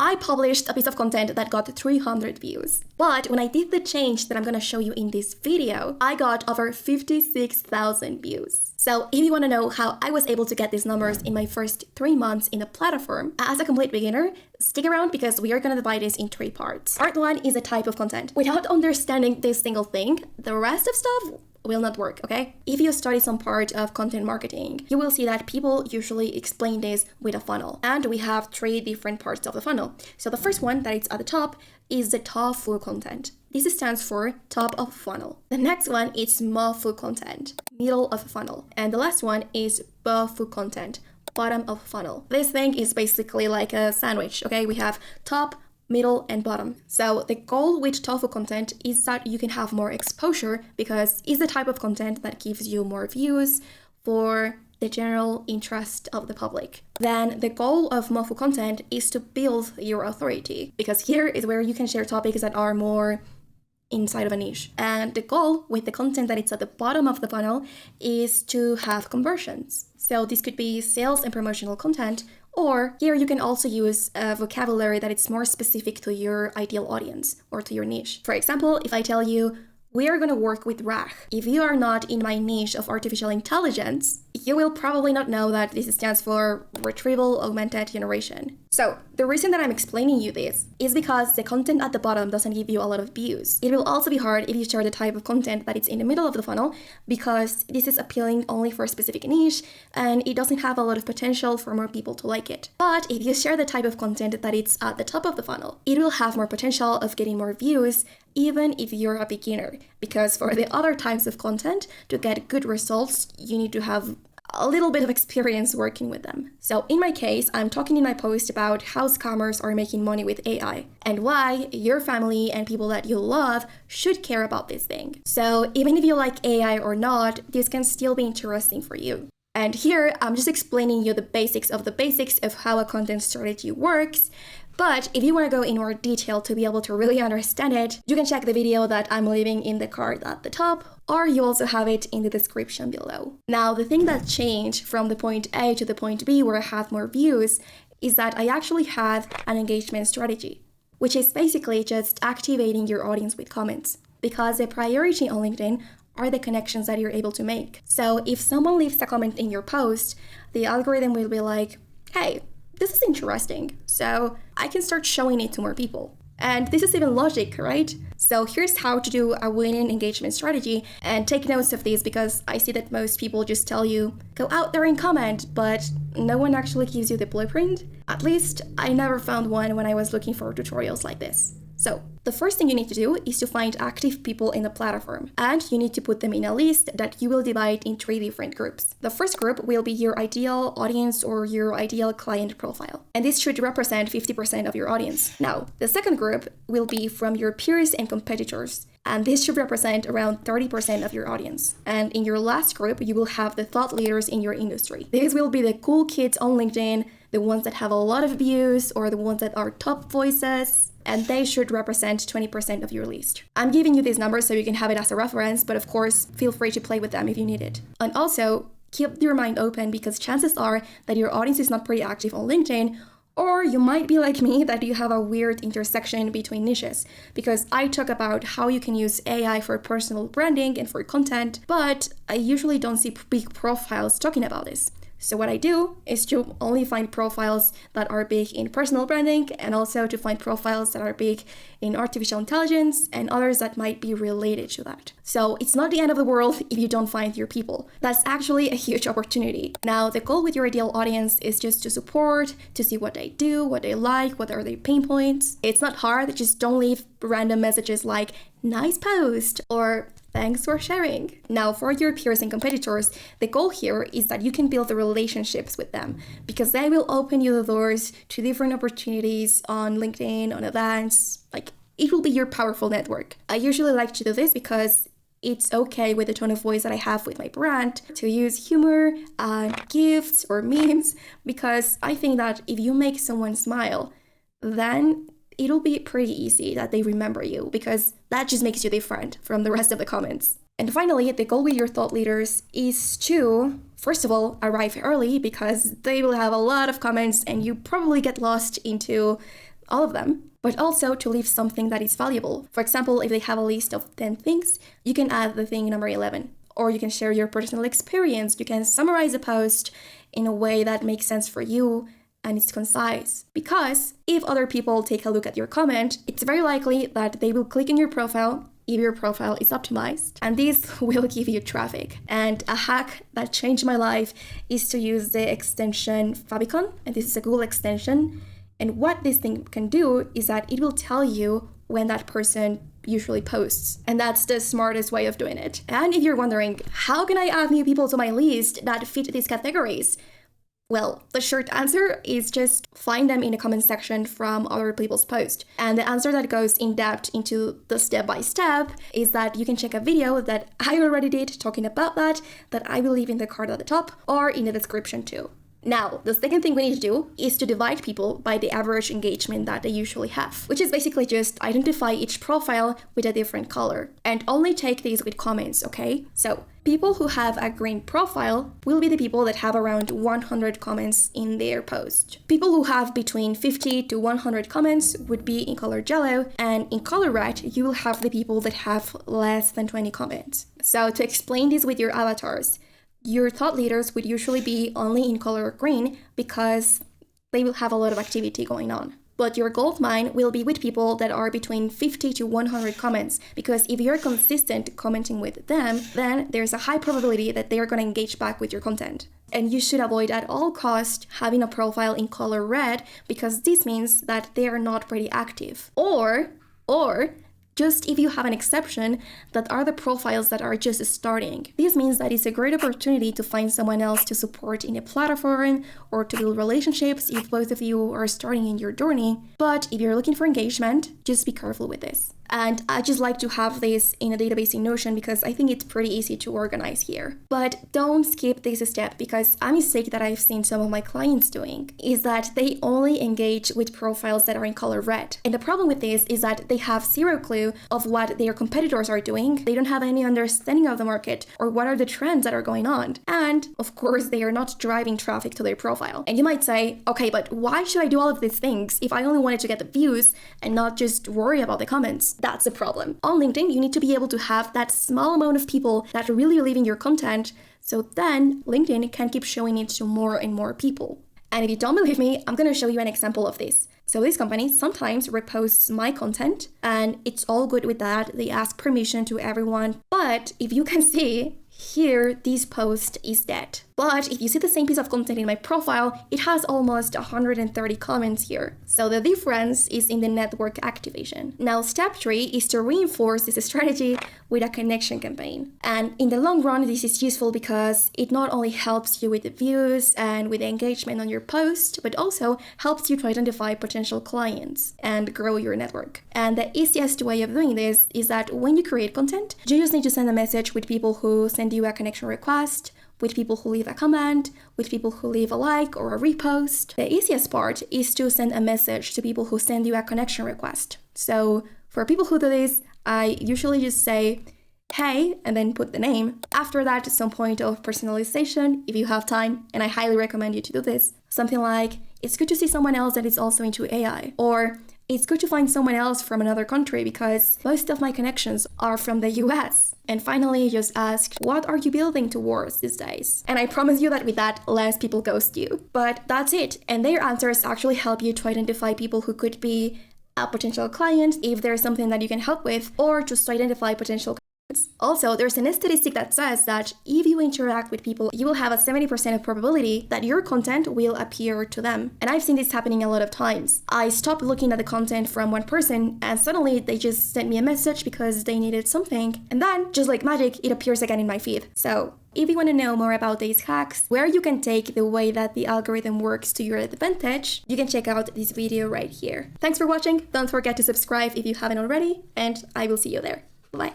I published a piece of content that got 300 views. But when I did the change that I'm gonna show you in this video, I got over 56,000 views. So if you want to know how I was able to get these numbers in my first 3 months in the platform, as a complete beginner, stick around because we are going to divide this in 3 parts. Part 1 is a type of content. Without understanding this single thing, the rest of stuff will not work, okay? If you study some part of content marketing, you will see that people usually explain this with a funnel. And we have 3 different parts of the funnel. So the first one that is at the top is the tofu content. This stands for top of funnel. The next one is mofu content, middle of funnel. And the last one is bofu content, bottom of funnel. This thing is basically like a sandwich, okay? We have top, middle, and bottom. So the goal with tofu content is that you can have more exposure because it's the type of content that gives you more views for the general interest of the public. Then the goal of mofu content is to build your authority because here is where you can share topics that are more inside of a niche. And the goal with the content that it's at the bottom of the funnel is to have conversions. So this could be sales and promotional content, or here you can also use a vocabulary that it's more specific to your ideal audience or to your niche. For example, if I tell you, we are going to work with RAG. If you are not in my niche of artificial intelligence, you will probably not know that this stands for Retrieval Augmented Generation. So the reason that I'm explaining you this is because the content at the bottom doesn't give you a lot of views. It will also be hard if you share the type of content that it's in the middle of the funnel because this is appealing only for a specific niche and it doesn't have a lot of potential for more people to like it. But if you share the type of content that it's at the top of the funnel, it will have more potential of getting more views even if you're a beginner, because for the other types of content, to get good results, you need to have a little bit of experience working with them. So in my case, I'm talking in my post about how scammers are making money with AI and why your family and people that you love should care about this thing. So even if you like AI or not, this can still be interesting for you. And here, I'm just explaining you the basics of how a content strategy works. But if you want to go in more detail to be able to really understand it, you can check the video that I'm leaving in the card at the top, or you also have it in the description below. Now, the thing that changed from the point A to the point B where I have more views is that I actually have an engagement strategy, which is basically just activating your audience with comments. Because the priority on LinkedIn are the connections that you're able to make. So if someone leaves a comment in your post, the algorithm will be like, hey, this is interesting, so I can start showing it to more people. And this is even logic, right? So here's how to do a winning engagement strategy, and take notes of these because I see that most people just tell you, go out there and comment, but no one actually gives you the blueprint. At least I never found one when I was looking for tutorials like this. So the first thing you need to do is to find active people in the platform, and you need to put them in a list that you will divide in 3 different groups. The first group will be your ideal audience or your ideal client profile, and this should represent 50% of your audience. Now, the second group will be from your peers and competitors, and this should represent around 30% of your audience. And in your last group, you will have the thought leaders in your industry. These will be the cool kids on LinkedIn, the ones that have a lot of views or the ones that are top voices, and they should represent 20% of your list. I'm giving you these numbers so you can have it as a reference, but of course, feel free to play with them if you need it. And also, keep your mind open because chances are that your audience is not pretty active on LinkedIn, or you might be like me that you have a weird intersection between niches, because I talk about how you can use AI for personal branding and for content, but I usually don't see big profiles talking about this. So what I do is to only find profiles that are big in personal branding and also to find profiles that are big in artificial intelligence and others that might be related to that. So it's not the end of the world if you don't find your people. That's actually a huge opportunity. Now, the goal with your ideal audience is just to support, to see what they do, what they like, what are their pain points. It's not hard, just don't leave random messages like, nice post, or thanks for sharing. Now, for your peers and competitors, the goal here is that you can build the relationships with them because they will open you the doors to different opportunities on LinkedIn, on events. Like, it will be your powerful network. I usually like to do this because it's okay with the tone of voice that I have with my brand to use humor, gifts, or memes, because I think that if you make someone smile, then it'll be pretty easy that they remember you because that just makes you different from the rest of the comments. And finally, the goal with your thought leaders is to, first of all, arrive early because they will have a lot of comments and you probably get lost into all of them, but also to leave something that is valuable. For example, if they have a list of 10 things, you can add the thing number 11. Or you can share your personal experience. You can summarize a post in a way that makes sense for you and it's concise. Because if other people take a look at your comment, it's very likely that they will click on your profile if your profile is optimized. And this will give you traffic. And a hack that changed my life is to use the extension Favicon. And this is a Google extension. And what this thing can do is that it will tell you when that person usually posts. And that's the smartest way of doing it. And if you're wondering, how can I add new people to my list that fit these categories? Well, the short answer is just find them in the comment section from other people's posts. And the answer that goes in depth into the step-by-step is that you can check a video that I already did talking about that I will leave in the card at the top or in the description too. Now, the second thing we need to do is to divide people by the average engagement that they usually have, which is basically just identify each profile with a different color and only take these with comments, okay? So, people who have a green profile will be the people that have around 100 comments in their post. People who have between 50 to 100 comments would be in color yellow, and in color red, you will have the people that have less than 20 comments. So, to explain this with your avatars, your thought leaders would usually be only in color green because they will have a lot of activity going on. But your gold mine will be with people that are between 50 to 100 comments, because if you're consistent commenting with them, then there's a high probability that they are going to engage back with your content. And you should avoid at all costs having a profile in color red, because this means that they are not pretty active. Or just if you have an exception that are the profiles that are just starting. This means that it's a great opportunity to find someone else to support in a platform or to build relationships if both of you are starting in your journey. But if you're looking for engagement, just be careful with this. And I just like to have this in a database in Notion because I think it's pretty easy to organize here. But don't skip this step, because a mistake that I've seen some of my clients doing is that they only engage with profiles that are in color red. And the problem with this is that they have zero clue of what their competitors are doing. They don't have any understanding of the market or what are the trends that are going on. And of course, they are not driving traffic to their profile. And you might say, okay, but why should I do all of these things if I only wanted to get the views and not just worry about the comments? That's the problem. On LinkedIn, you need to be able to have that small amount of people that really believe in your content, so then LinkedIn can keep showing it to more and more people. And if you don't believe me, I'm going to show you an example of this. So this company sometimes reposts my content, and it's all good with that. They ask permission to everyone. But if you can see, here, this post is dead. But if you see the same piece of content in my profile, it has almost 130 comments here. So the difference is in the network activation. Now, step 3 is to reinforce this strategy with a connection campaign. And in the long run, this is useful because it not only helps you with the views and with the engagement on your post, but also helps you to identify potential clients and grow your network. And the easiest way of doing this is that when you create content, you just need to send a message with people who send you a connection request, with people who leave a comment, with people who leave a like or a repost. The easiest part is to send a message to people who send you a connection request. So for people who do this, I usually just say, hey, and then put the name. After that, some point of personalization, if you have time, and I highly recommend you to do this. Something like, it's good to see someone else that is also into AI, or it's good to find someone else from another country because most of my connections are from the US. And finally, just ask, what are you building towards these days? And I promise you that with that, less people ghost you. But that's it. And their answers actually help you to identify people who could be a potential client if there's something that you can help with, or just to identify potential clients. Also, there's a statistic that says that if you interact with people, you will have a 70% of probability that your content will appear to them. And I've seen this happening a lot of times. I stopped looking at the content from one person and suddenly they just sent me a message because they needed something. And then, just like magic, it appears again in my feed. So if you want to know more about these hacks, where you can take the way that the algorithm works to your advantage, you can check out this video right here. Thanks for watching. Don't forget to subscribe if you haven't already, and I will see you there. Bye.